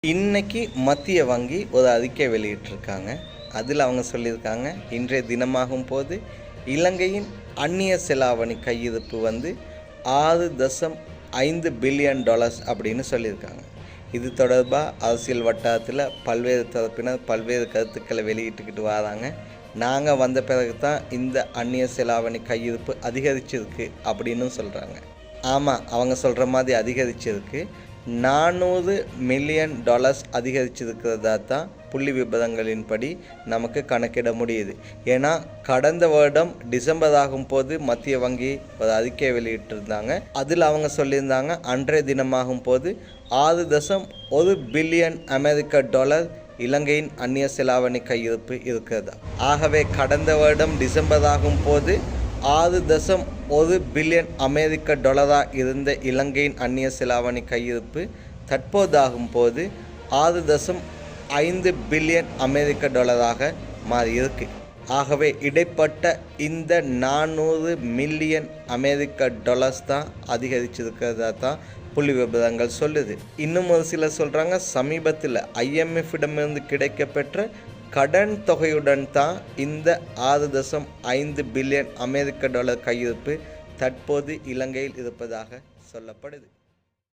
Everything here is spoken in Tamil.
இன்னைக்கு மத்திய வங்கி ஒரு அறிக்கை வெளியிட்டிருக்காங்க. அதில் அவங்க சொல்லியிருக்காங்க, இன்றைய தினமாகும் போது இலங்கையின் அந்நிய செலாவணி கையிருப்பு $6.5 பில்லியன் அப்படின்னு சொல்லியிருக்காங்க. இது தொடர்பாக அரசியல் வட்டாரத்தில் பல்வேறு தரப்பினர் பல்வேறு கருத்துக்களை வெளியிட்டுக்கிட்டு வராங்க. நாங்கள் வந்த பிறகு தான் இந்த அந்நிய செலாவணி கையிருப்பு அதிகரிச்சிருக்கு அப்படின்னு சொல்கிறாங்க. ஆமாம், அவங்க சொல்கிற மாதிரி அதிகரிச்சிருக்கு. $400 மில்லியன் அதிகரிச்சிருக்கிறதா தான் புள்ளி விபரங்களின்படி நமக்கு கணக்கிட முடியுது. ஏன்னா கடந்த வருடம் டிசம்பர் ஆகும் போது மத்திய வங்கி ஒரு அறிக்கையை வெளியிட்டிருந்தாங்க. அதில் அவங்க சொல்லியிருந்தாங்க, அன்றைய தினமாகும் போது $6.1 பில்லியன் இலங்கையின் அந்நிய செலாவணி கையிருப்பு இருக்கிறதா. ஆகவே கடந்த வருடம் டிசம்பர் ஆகும் போது $6.1 பில்லியன் இருந்த இலங்கையின் அந்நிய செலாவணி கையிருப்பு தற்போதாகும் போது $6.5 பில்லியன் மாறியிருக்கு. ஆகவே இடைப்பட்ட இந்த $400 மில்லியன் தான் அதிகரிச்சிருக்கிறதா தான் புள்ளி விபரங்கள் சொல்லுது. இன்னும் ஒரு சிலர் சொல்கிறாங்க, சமீபத்தில் IMF-இடமிருந்து கிடைக்கப்பெற்ற கடன் தொகையுடன் தான் இந்த $6.5 பில்லியன் கையிருப்பு தற்போது இலங்கையில் இருப்பதாக சொல்லப்படுது.